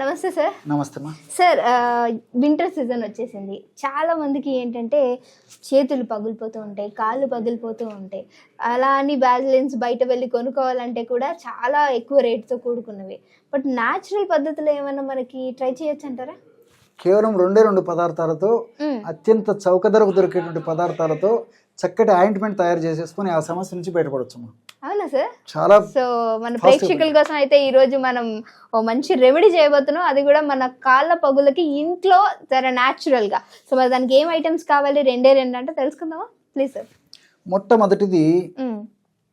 నమస్తే సార్. నమస్తే sir, winter season వచ్చేసింది. చాలా మందికి ఏంటంటే చేతులు పగిలిపోతూ ఉంటాయి, కాళ్ళు పగిలిపోతూ ఉంటాయి. అలా అని వ్యాజిలిన్స్ బయట వెళ్ళి కొనుక్కోవాలంటే కూడా చాలా ఎక్కువ రేట్తో కూడుకున్నవి. బట్ న్యాచురల్ పద్ధతిలో ఏమైనా మనకి ట్రై చేయొచ్చు అంటారా? కేవలం రెండు పదార్థాలతో అత్యంత చౌక ధరకు దొరికేటువంటి పదార్థాలతో చక్కటి ఆయింట్మెంట్ తయారు చేసేసుకుని ఆ సమస్య నుంచి బయటపడవచ్చు. అవునా సార్? చాలా. సో మన ప్రేక్షకుల కోసం అయితే ఈ రోజు మనం ఓ మంచి రెమెడీ చేయబోతున్నాం. అది కూడా మన కాళ్ళ పగులకి ఇంట్లో చాలా న్యాచురల్ గా. సో మరి దానికి ఏం ఐటమ్స్ కావాలి? రెండే అంటే తెలుసుకుందామా ప్లీజ్ సార్? మొట్టమొదటిది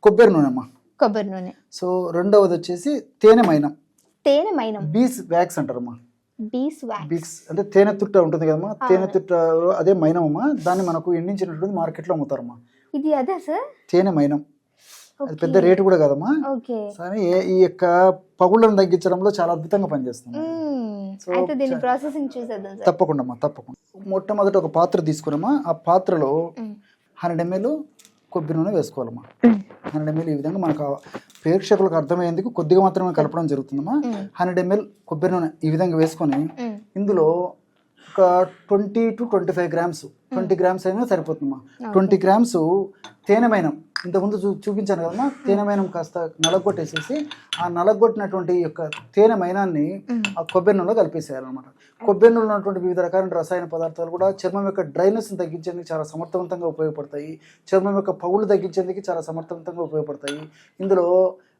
కొబ్బరి నూనె అమ్మా. కొబ్బరి నూనె. సో రెండవది వచ్చేసి తేనె మైనం. తేనె మైనం, బీస్ వ్యాక్స్ అంటారమ్మా. బీస్ అంటే తేనె తుట్ట ఉంటుంది కదమ్మా, తేనె తుట్ట అదే మైనం అమ్మా. దాన్ని మనకు ఎండించినటువంటి మార్కెట్లో అమ్ముతారమ్మా. ఇది అదే సార్ తేనె మైనం. అది పెద్ద రేటు కూడా కదమ్మా. సరే, ఈ యొక్క పగుళ్ళను తగ్గించడంలో చాలా అద్భుతంగా పనిచేస్తుంది. తప్పకుండా అమ్మా, తప్పకుండా. మొట్టమొదటి ఒక పాత్ర తీసుకున్నామా. ఆ పాత్రలో 100 ml కొబ్బరి నూనె వేసుకోవాలమ్మా. 100 ml. ఈ విధంగా మనకు ప్రేక్షకులకు అర్థమయ్యేందుకు కొద్దిగా మాత్రమే కలపడం జరుగుతుందమ్మా. 100 ml కొబ్బరి నూనె ఈ విధంగా వేసుకొని ఇందులో ఒక 20 to 25 grams, 20 grams అయినా సరిపోతుందమ్మా. 20 grams తేనె మైనం. ఇంతకుముందు చూపించాను కదమ్మా. తేనె మైనం కాస్త నలగొట్టేసేసి ఆ నలగొట్టినటువంటి యొక్క తేనె మైనాన్ని ఆ కొబ్బరి నూనెలో కలిపేసేయాలన్నమాట. కొబ్బరి నూనెలో ఉన్నటువంటి వివిధ రకాల రసాయన పదార్థాలు కూడా చర్మం యొక్క డ్రైనెస్ని తగ్గించేందుకు చాలా సమర్థవంతంగా ఉపయోగపడతాయి. చర్మం యొక్క పగుళ్ళు తగ్గించేందుకు చాలా సమర్థవంతంగా ఉపయోగపడతాయి. ఇందులో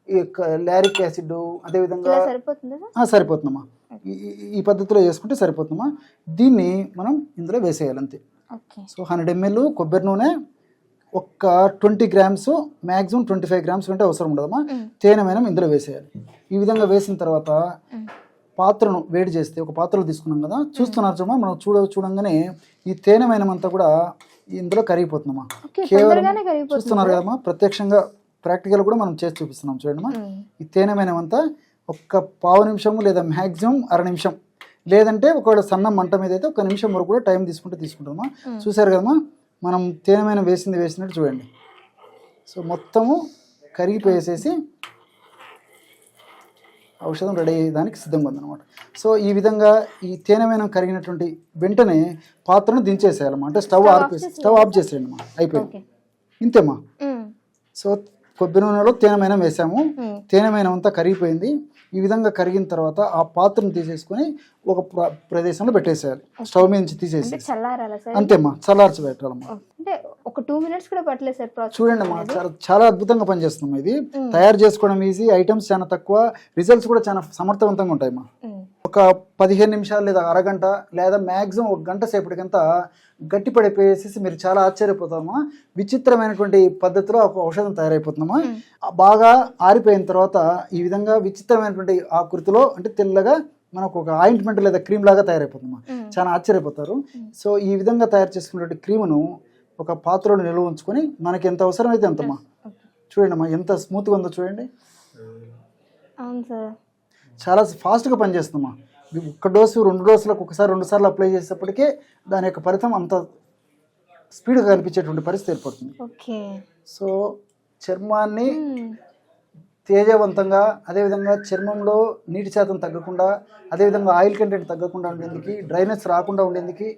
ఈ యొక్క లారిక్ యాసిడ్ అదేవిధంగా సరిపోతుందమ్మా. ఈ పద్ధతిలో చేసుకుంటే సరిపోతుందమ్మా. దీన్ని మనం ఇందులో వేసేయాలి అంతే. సో 100 ml కొబ్బరి నూనె, ఒక 20 grams, మ్యాక్సిమం 25 grams కంటే అవసరం ఉండదమ్మా. తేనె మైనం ఇందులో వేసేయాలి. ఈ విధంగా వేసిన తర్వాత పాత్రను వేడి చేస్తే, ఒక పాత్రలో తీసుకున్నాం కదా, చూస్తున్నారు చూడమ్మా. మనం చూడంగానే ఈ తేనె మైనం అంతా కూడా ఇందులో కరిగిపోతుందమ్మా. కేవలం చూస్తున్నారు కదమ్మా, ప్రత్యక్షంగా ప్రాక్టికల్ కూడా మనం చేసి చూపిస్తున్నాం చూడండిమా. ఈ తేనె మైనం అంతా ఒక్క 15 నిమిషం లేదా మ్యాక్సిమం 1/2 నిమిషం, లేదంటే ఒకవేళ సన్న మంట మీద అయితే 1 నిమిషం వరకు కూడా టైం తీసుకుంటామా. చూసారు కదమ్మా, మనం తేనె మైనం వేసినట్టు చూడండి. సో మొత్తము కరిగిపోయేసేసి ఔషధం రెడీ అయ్యేదానికి సిద్ధంగా ఉందన్నమాట. సో ఈ విధంగా ఈ తేనె మైనం కరిగినటువంటి వెంటనే పాత్రను దించేసేయాలమ్మా. అంటే స్టవ్ ఆఫ్ చేసేయండి అమ్మా. అయిపోయింది, ఇంతేమ్మా. సో కొబ్బరి నూనెలో తేనె మైనం వేసాము. తేనె మైనం అంతా కరిగిపోయింది. ఈ విధంగా కరిగిన తర్వాత ఆ పాత్రను తీసేసుకొని ఒక ప్రదేశంలో పెట్టేసేయాలి. స్టవ్ మీద నుంచి తీసేసి అంతేమ్మా, చల్లార్చి పెట్టాలమ్మా. ఒక 2 minutes కూడా పట్టలేదు సార్. చూడండి అమ్మా, చాలా అద్భుతంగా పనిచేస్తున్నాం. ఇది తయారు చేసుకోవడం ఈజీ, ఐటమ్స్ చాలా తక్కువ, రిజల్ట్స్ కూడా చాలా సమర్థవంతంగా ఉంటాయమ్మా. ఒక 15 నిమిషాలు లేదా అరగంట లేదా మ్యాక్సిమం 1 గంట సేపటికంతా గట్టి పడిపోయేసి మీరు చాలా ఆశ్చర్యపోతామా. విచిత్రమైనటువంటి పద్ధతిలో ఔషధం తయారైపోతుందమ్మా. బాగా ఆరిపోయిన తర్వాత ఈ విధంగా విచిత్రమైనటువంటి ఆకృతిలో, అంటే తెల్లగా మనకు ఒక ఆయింట్మెంట్ లేదా క్రీమ్ లాగా తయారైపోతుందమ్మా. చాలా ఆశ్చర్యపోతారు. సో ఈ విధంగా తయారు చేసుకున్నటువంటి క్రీమును ఒక పాత్రలో నిల్వ ఉంచుకొని మనకి ఎంత అవసరం అయితే అంతమ్మా. చూడండి అమ్మా, ఎంత స్మూత్గా ఉందో చూడండి. చాలా ఫాస్ట్గా పనిచేస్తుందమ్మా. 1 డోసు 2 డోసులకు ఒకసారి 2 సార్లు అప్లై చేసేప్పటికే దాని యొక్క ఫలితం అంత స్పీడ్గా కనిపించేటువంటి పరిస్థితి ఏర్పడుతుంది. సో చర్మాన్ని తేజవంతంగా, అదేవిధంగా చర్మంలో నీటి శాతం తగ్గకుండా, అదేవిధంగా ఆయిల్ కంటెంట్ తగ్గకుండా ఉండేందుకు, డ్రైనెస్ రాకుండా ఉండేందుకు,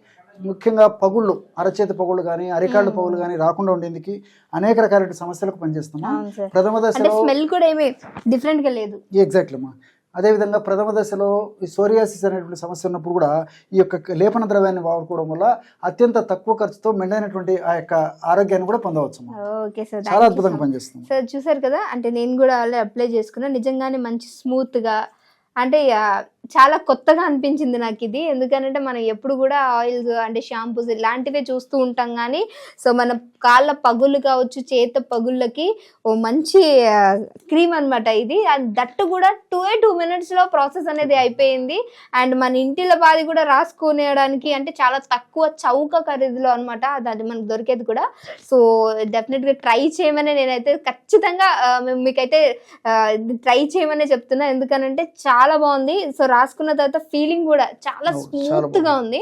ముఖ్యంగా పగుళ్ళు, అరచేతి పగుళ్ళు కానీ అరికాళ్ళు పగుళ్ళు కానీ రాకుండా ఉండేందుకు అనేక రకాల సమస్యలకు పనిచేస్తున్నాం. ప్రథమ దశలో స్మెల్ కూడా ఏమీ డిఫరెంట్ గా లేదు. ఎగ్జాక్ట్లీ అమ్మా. అదేవిధంగా ప్రథమ దశలో ఈ సోరియాసిస్ అనేటువంటి సమస్య ఉన్నప్పుడు కూడా ఈ యొక్క లేపన ద్రవ్యాన్ని వాడుకోవడం వల్ల అత్యంత తక్కువ ఖర్చుతో మెండైనటువంటి ఆ యొక్క ఆరోగ్యాన్ని కూడా పొందవచ్చు. చాలా అద్భుతంగా పనిచేస్తుంది సార్. చూసారు కదా, అంటే నేను కూడా అప్లై చేసుకున్నా. నిజంగానే మంచి స్మూత్ గా, అంటే చాలా కొత్తగా అనిపించింది నాకు ఇది. ఎందుకంటే మనం ఎప్పుడు కూడా ఆయిల్స్ అంటే షాంపూస్ ఇలాంటివే చూస్తూ ఉంటాం, కానీ సో మన కాళ్ళ పగుళ్ళు కావచ్చు, చేత పగుళ్ళకి ఓ మంచి క్రీమ్ అనమాట ఇది. దట్టు కూడా 2 minutes ప్రాసెస్ అనేది అయిపోయింది. అండ్ మన ఇంటిలో బాది కూడా రాసుకునేయడానికి, అంటే చాలా తక్కువ చౌక ఖరీదులో అనమాట అది మనకు దొరికేది కూడా. సో డెఫినెట్గా ట్రై చేయమని నేనైతే ఖచ్చితంగా మీకైతే ట్రై చేయమనే చెప్తున్నా. ఎందుకనంటే చాలా బాగుంది. సో రాసుకున్న తర్వాత ఫీలింగ్ కూడా చాలా స్మూత్ గా ఉంది.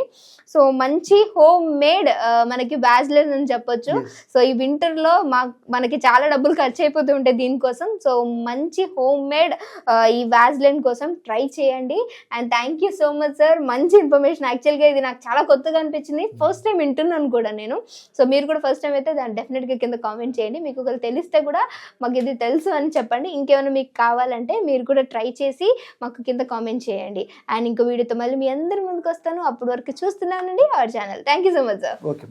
సో మంచి హోమ్ మేడ్ మనకి వ్యాజ్లైన్ అని చెప్పొచ్చు. సో ఈ వింటర్ లో మనకి చాలా డబ్బులు ఖర్చు అయిపోతూ ఉంటాయి దీనికోసం. సో మంచి హోమ్ మేడ్ ఈ వ్యాజ్లైన్ కోసం ట్రై చేయండి. And thank you so much sir, మంచి ఇన్ఫర్మేషన్. యాక్చువల్గా ఇది నాకు చాలా కొత్తగా అనిపించింది, ఫస్ట్ టైం వింటున్నాను కూడా నేను. సో మీరు కూడా ఫస్ట్ టైం అయితే దాన్ని డెఫినెట్గా కింద కామెంట్ చేయండి. మీకు ఒకవేళ తెలిస్తే కూడా మాకు ఇది తెలుసు అని చెప్పండి. ఇంకేమైనా మీకు కావాలంటే మీరు కూడా ట్రై చేసి మాకు కింద కామెంట్ చేయండి. అండ్ ఇంకో వీడియోతో మళ్ళీ మీ అందరి ముందుకు వస్తాను. అప్పటి వరకు చూస్తున్నానండి our channel. Thank you so much sir. Okay.